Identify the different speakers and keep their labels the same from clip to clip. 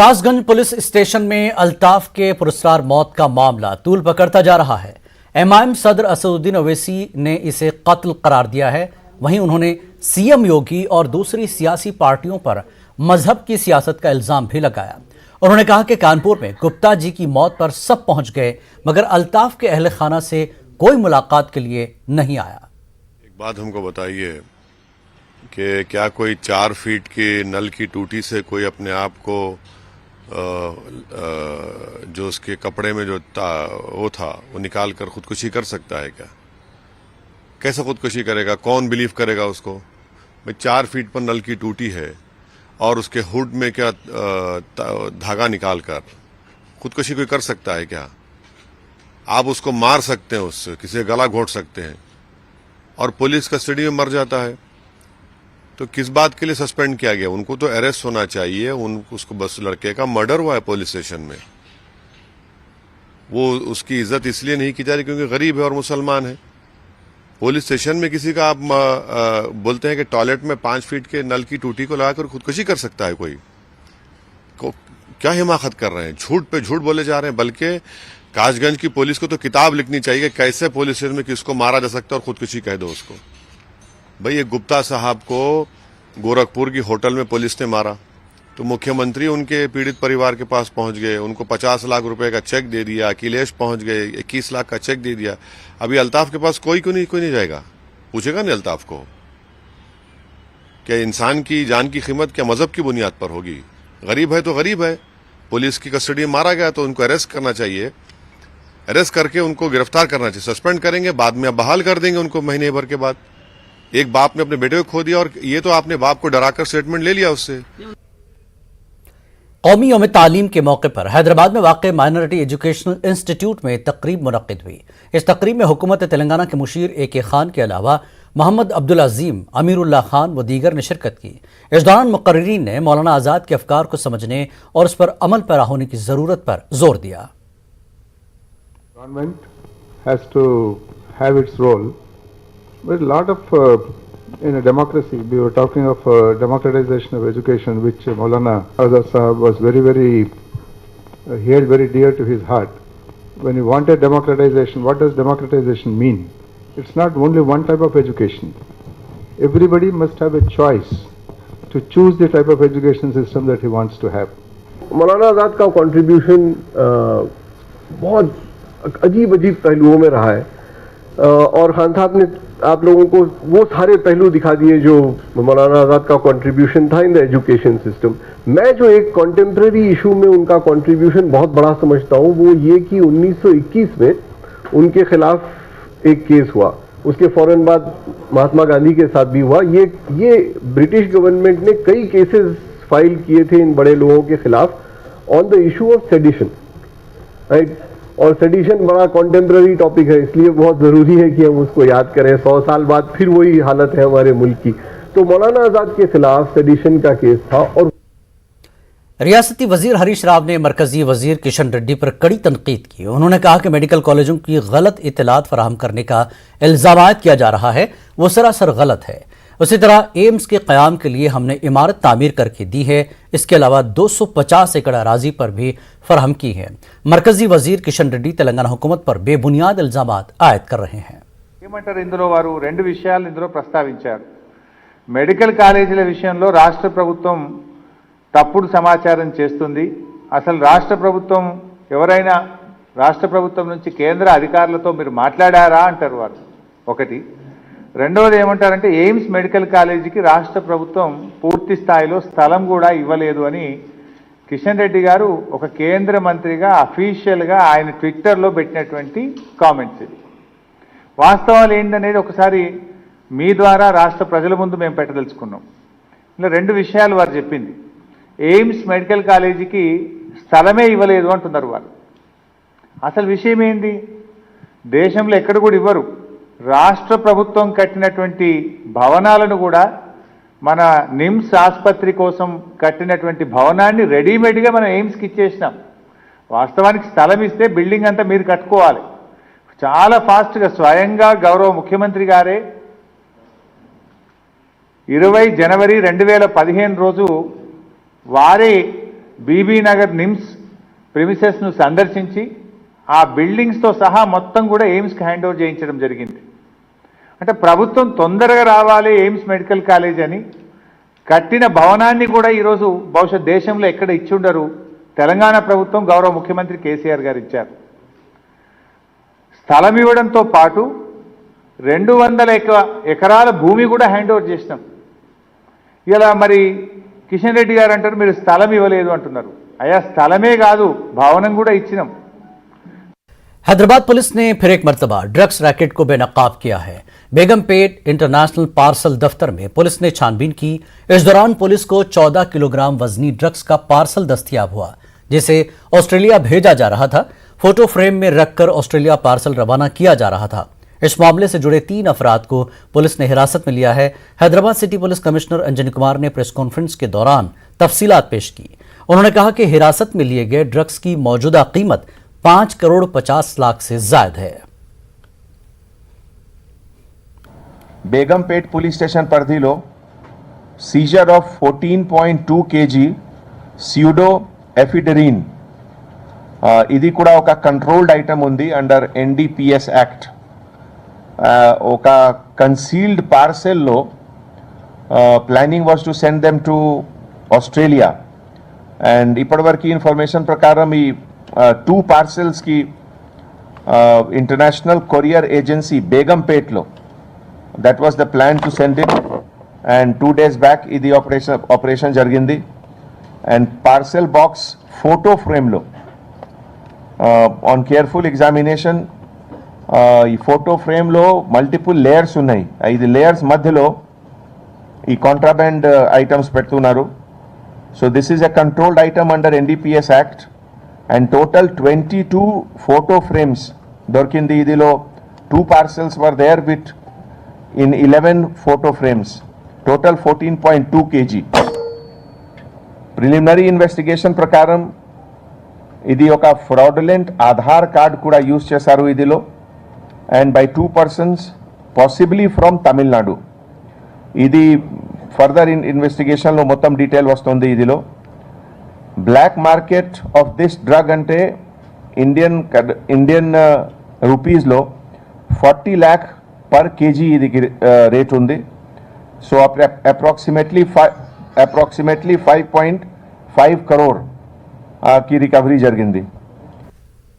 Speaker 1: Kasganj police station में अल्ताफ के पुरस्कार मौत का मामला तूल पकड़ता जा रहा है। एमआईएम सदर असदुद्दीन ओवैसी ने इसे कत्ल करार दिया है। वहीं उन्होंने सीएम योगी और दूसरी सियासी पार्टियों पर मजहब की सियासत का इल्जाम भी लगाया। उन्होंने कहा कि कानपुर में गुप्ता जी की मौत पर सब पहुंच गए, मगर अल्ताफ के अहले खाना से कोई मुलाकात के लिए नहीं आया।
Speaker 2: एक बात हमको बताइए कि क्या कोई 4 फीट की नल की टूटी से कोई अपने आप को जो उसके कपड़े में जो वो निकाल कर खुदकुशी कर सकता है क्या? कैसे खुदकुशी करेगा? कौन बिलीव करेगा उसको? भाई 4 फीट पर नल की टूटी है और उसके हुड में क्या धागा निकाल कर खुदकुशी कोई कर सकता है क्या? आप उसको मार सकते हैं, उससे किसी गला घोट सकते हैं और पुलिस कस्टडी में मर जाता है। तो किस बात के लिए सस्पेंड किया गया? उनको तो अरेस्ट होना चाहिए। उसको बस लड़के का मर्डर हुआ है पुलिस स्टेशन में, वो उसकी इज्जत इसलिए नहीं की जा रही क्योंकि गरीब है और मुसलमान है। पुलिस स्टेशन में किसी का आप बोलते हैं कि टॉयलेट में 5 फीट के नल की टूटी को लगाकर खुदकुशी कर सकता है कोई? क्या हिमाकत कर रहे हैं? झूठ पे झूठ बोले जा रहे हैं। बल्कि कासगंज की पुलिस को तो किताब लिखनी चाहिए कि कैसे पुलिस स्टेशन में किसको मारा जा सकता है और खुदकुशी कह दो उसको। भाई ये गुप्ता साहब को गोरखपुर की होटल में पुलिस ने मारा तो मुख्यमंत्री उनके पीड़ित परिवार के पास पहुंच गए, उनको 50 लाख रुपए का चेक दे दिया। अखिलेश पहुंच गए, 21 लाख का चेक दे दिया। अभी अल्ताफ के पास कोई नहीं जाएगा, पूछेगा नहीं अल्ताफ को? क्या इंसान की जान की कीमत क्या मजहब की बुनियाद पर होगी? गरीब है तो गरीब है, पुलिस की कस्टडी में मारा गया तो उनको अरेस्ट करना चाहिए। अरेस्ट करके उनको गिरफ्तार करना चाहिए। सस्पेंड करेंगे, बाद में बहाल कर देंगे उनको महीने भर के बाद। एक बाप ने अपने बेटे को खो दिया और ये तो आपने बाप को डराकर स्टेटमेंट ले लिया उससे।
Speaker 1: कौमी यौम तालीम के मौके पर हैदराबाद में वाक़ माइनॉरिटी एजुकेशनल इंस्टीट्यूट में तकरीब मुनक्किद हुई। इस तकरीब में हुकूमत तेलंगाना के मुशीर AK खान के अलावा मोहम्मद अब्दुल अजीम, अमीरुल्लाह खान व दीगर ने शिरकत की। इस दौरान मुक़र्रिरीन ने मौलाना आज़ाद के अफकार को समझने और उस पर अमल पैरा होने की ज़रूरत पर जोर दिया।
Speaker 3: Government has to have its role, but a lot of in a democracy, we were talking of democratization of education, which Maulana Azad Sahab was he held very dear to his heart. When he wanted democratization, what does democratization mean? It's not only one type of education. Everybody must have a choice to choose the type of education system that he wants to have.
Speaker 4: मौलाना आज़ाद का contribution बहुत अजीब पहलुओं में रहा है और खान साहब ने आप लोगों को वो सारे पहलू दिखा दिए जो मौलाना आज़ाद का कंट्रीब्यूशन था इन द एजुकेशन सिस्टम। मैं जो एक कॉन्टेम्प्रेरी इशू में उनका कंट्रीब्यूशन बहुत बड़ा समझता हूँ वो ये कि 1921 में उनके खिलाफ एक केस हुआ, उसके फौरन बाद महात्मा गांधी के साथ भी हुआ। ये ब्रिटिश गवर्नमेंट ने कई केसेस फाइल किए थे इन बड़े लोगों के खिलाफ on the issue of sedition, right? और सेडिशन बड़ा कॉन्टेम्प्रेरी टॉपिक है, इसलिए बहुत ज़रूरी है कि हम उसको याद करें। 100 साल बाद फिर वही हालत है हमारे मुल्क की। तो मौलाना आज़ाद के खिलाफ सेडिशन का केस था। और
Speaker 1: रियासती वजीर हरीश राव ने मरकजी वजीर किशन रेड्डी पर कड़ी तनकीद की। उन्होंने कहा कि मेडिकल कॉलेजों की गलत इत्तलात फराहम करने का इल्जाम किया जा रहा है, वो सरासर गलत है। उसी तरह एम्स के क़याम के लिए हमने इमारत तामीर करके दी है। इसके अलावा 250 एकड़ अराजी पर भी फराहम की है। मरकजी वजीर किशन रेड्डी तेलंगाना हुकूमत पर बेबुनियाद इल्जामात आयद कर रहे हैं।
Speaker 5: ఇందులో వారు 2 విషయాలు ఇందులో ప్రస్తావించారు। మెడికల్ కాలేజీల విషయంలో రాష్ట్ర ప్రభుత్వం తప్పుడు సమాచారం చేస్తుంది। అసలు రాష్ట్ర ప్రభుత్వం ఎవరైనా రాష్ట్ర ప్రభుత్వం నుంచి కేంద్ర అధికారులతో మీరు మాట్లాడారా అంటారు వారు। ఒకటి రెండవది ఏమంటారంటే ఎయిమ్స్ మెడికల్ కాలేజీకి రాష్ట్ర ప్రభుత్వం పూర్తి స్థాయిలో స్థలం కూడా ఇవ్వలేదు అని కిషన్ రెడ్డి గారు ఒక కేంద్ర మంత్రిగా అఫీషియల్గా ఆయన ట్విట్టర్లో పెట్టినటువంటి కామెంట్స్। ఇది వాస్తవాలు ఏంటనేది ఒకసారి మీ ద్వారా రాష్ట్ర ప్రజల ముందు మేము పెట్టదలుచుకున్నాం। ఇలా 2 విషయాలు వారు చెప్పింది। ఎయిమ్స్ మెడికల్ కాలేజీకి స్థలమే ఇవ్వలేదు అంటున్నారు వారు। అసలు విషయం ఏంటి? దేశంలో ఎక్కడ కూడా ఇవ్వరు। రాష్ట్ర ప్రభుత్వం కట్టినటువంటి భవనాలను కూడా మన నిమ్స్ ఆసుపత్రి కోసం కట్టినటువంటి భవనాన్ని రెడీమేడ్గా మనం ఎయిమ్స్కి ఇచ్చేసినాం। వాస్తవానికి స్థలం ఇస్తే బిల్డింగ్ అంతా మీరు కట్టుకోవాలి। చాలా ఫాస్ట్గా స్వయంగా గౌరవ ముఖ్యమంత్రి గారే 20 జనవరి 2015 రోజు వారే బీబీ నగర్ నిమ్స్ ప్రిమిసెస్ను సందర్శించి ఆ బిల్డింగ్స్తో సహా మొత్తం కూడా ఎయిమ్స్కి హ్యాండ్ ఓవర్ చేయించడం జరిగింది. అంటే ప్రభుత్వం తొందరగా రావాలి ఎయిమ్స్ మెడికల్ కాలేజ్ అని కట్టిన భవనాన్ని కూడా ఈరోజు బహుశా దేశంలో ఎక్కడ ఇచ్చి ఉండరు, తెలంగాణ ప్రభుత్వం గౌరవ ముఖ్యమంత్రి కేసీఆర్ గారు ఇచ్చారు. స్థలం ఇవ్వడంతో పాటు 200 ఎకరాల భూమి కూడా హ్యాండ్ ఓవర్ చేసినాం. ఇలా మరి కిషన్ రెడ్డి గారు అంటారు మీరు స్థలం ఇవ్వలేదు అంటున్నారు. అయ్యా స్థలమే కాదు భవనం కూడా ఇచ్చినాం.
Speaker 1: हैदराबाद पुलिस ने फिर एक मरतबा ड्रग्स रैकेट को बेनकाब किया है। बेगमपेट इंटरनेशनल पार्सल दफ्तर में पुलिस ने छानबीन की। इस दौरान पुलिस को 14 किलोग्राम वजनी ड्रग्स का पार्सल दस्तयाब हुआ, जिसे ऑस्ट्रेलिया भेजा जा रहा था। फोटो फ्रेम में रखकर ऑस्ट्रेलिया पार्सल रवाना किया जा रहा था। इस मामले से जुड़े 3 अफराद को पुलिस ने हिरासत में लिया है। Hyderabad city police commissioner Anjani Kumar ने प्रेस कॉन्फ्रेंस के दौरान तफसीलात पेश की। उन्होंने कहा कि हिरासत में लिए गए ड्रग्स की मौजूदा कीमत 5 करोड़ 50 लाख से ज्यादा है।
Speaker 6: బేగంపేట్ పోలీస్ స్టేషన్ పరిధిలో seizure of 14.2 kg pseudo ephedrine, ఇది కూడా ఒక కంట్రోల్డ్ ఐటమ్ ఉంది అండర్ NDPS యాక్ట్. ఒక కన్సీల్డ్ పార్సెల్లో planning was to send them to Australia. And ఇప్పటివరకు ఇన్ఫర్మేషన్ ప్రకారం ఈ 2 పార్సెల్స్కి ఇంటర్నేషనల్ కొరియర్ ఏజెన్సీ బేగంపేట్లో that was the plan to send it. And 2 days back ఇది ఆపరేషన్ జరిగింది. అండ్ పార్సెల్ బాక్స్ ఫోటో ఫ్రేమ్లో ఆన్ కేర్ఫుల్ ఎగ్జామినేషన్ ఈ ఫోటో ఫ్రేమ్లో మల్టిపుల్ లేయర్స్ ఉన్నాయి. 5 లేయర్స్ మధ్యలో ఈ కాంట్రాబ్యాండ్ ఐటమ్స్ పెడుతున్నారు. So this is a controlled item under NDPS act. And total 22 photo frames దొరికింది. ఇదిలో 2 parcels were there with in 11 photo frames, total 14.2 kg. Preliminary investigation ప్రకారం ఇది ఒక ఫ్రాడులెంట్ ఆధార్ కార్డ్ కూడా యూజ్ చేశారు ఇదిలో. And by 2 persons possibly from Tamil Nadu. ఇది further ఇన్వెస్టిగేషన్లో మొత్తం డీటెయిల్ వస్తుంది. ఇదిలో black market of this drug అంటే ఇండియన్ రూపీస్లో 40 lakh per kg ఇది రేట్ ఉంది. సో అప్రాక్సిమేట్లీ 5.5 crore की रिकवरी జరిగింది.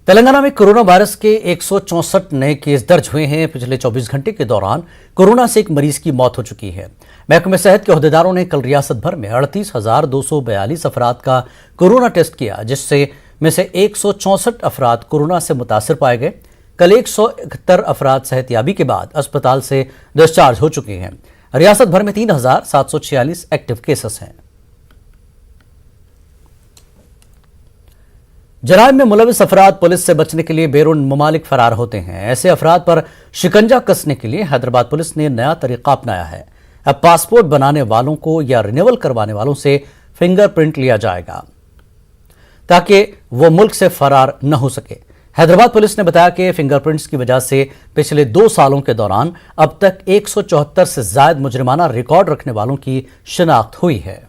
Speaker 1: तेलंगाना में कोरोना वायरस के 164 नए केस दर्ज हुए हैं। पिछले 24 घंटे के दौरान कोरोना से एक मरीज की मौत हो चुकी है। महकमे सेहत के अहदेदारों ने कल रियासत भर में 38,242 अफराद का कोरोना टेस्ट किया, जिससे में से 164 अफराद कोरोना से मुतासिर पाए गए। कल 171 अफराद सेहतयाबी के बाद अस्पताल से डिस्चार्ज हो चुके हैं। रियासत भर में 3,746 एक्टिव केसेस हैं। जराइम में मुलविस अफराद पुलिस से बचने के लिए बैरून ममालिक फरार होते हैं। ऐसे अफराद पर शिकंजा कसने के लिए हैदराबाद पुलिस ने नया तरीका अपनाया है। अब पासपोर्ट बनाने वालों को या रिन्यूअल करवाने वालों से फिंगरप्रिंट लिया जाएगा ताकि वो मुल्क से फरार न हो सके। हैदराबाद पुलिस ने बताया कि फिंगरप्रिंट्स की वजह से पिछले 2 सालों के दौरान अब तक 174 से ज्यादा मुजरिमाना रिकॉर्ड रखने वालों की शिनाख्त हुई है।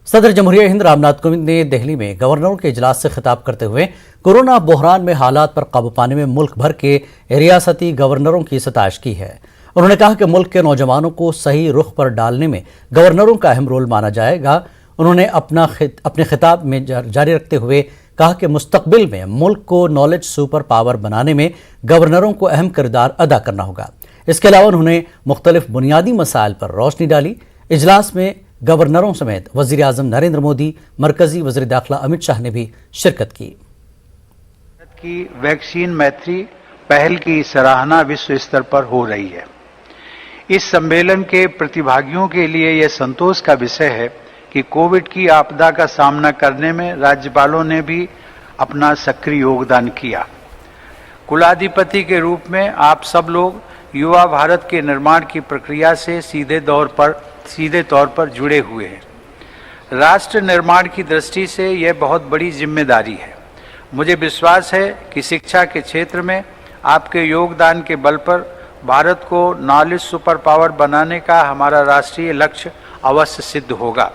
Speaker 1: सदर जमहूरिया हिंद रामनाथ कोविंद ने दिल्ली में गवर्नरों के इजलास से खिताब करते हुए कोरोना बहरान में हालात पर काबू पाने में मुल्क भर के रियासती गवर्नरों की सताइश की है। उन्होंने कहा कि मुल्क के नौजवानों को सही रुख पर डालने में गवर्नरों का अहम रोल माना जाएगा। उन्होंने अपने खिताब में जारी रखते हुए कहा कि मुस्तकबिल में मुल्क को नॉलेज सुपर पावर बनाने में गवर्नरों को अहम किरदार अदा करना होगा। इसके अलावा उन्होंने मुख्तलिफ बुनियादी मसाइल पर रोशनी डाली। इजलास में गवर्नरों समेत वजीर आजम नरेंद्र मोदी, मरकजी वजीर दाखिला अमित शाह ने भी शिरकत की।
Speaker 7: वैक्सीन मैत्री पहल की सराहना विश्व स्तर पर हो रही है। इस सम्मेलन के प्रतिभागियों के लिए यह संतोष का विषय है कि कोविड की आपदा का सामना करने में राज्यपालों ने भी अपना सक्रिय योगदान किया। कुलाधिपति के रूप में आप सब लोग युवा भारत के निर्माण की प्रक्रिया से सीधे तौर पर जुड़े हुए हैं। राष्ट्र निर्माण की दृष्टि से यह बहुत बड़ी जिम्मेदारी है। मुझे विश्वास है कि शिक्षा के क्षेत्र में आपके योगदान के बल पर भारत को नॉलेज सुपर पावर बनाने का हमारा राष्ट्रीय लक्ष्य अवश्य सिद्ध होगा।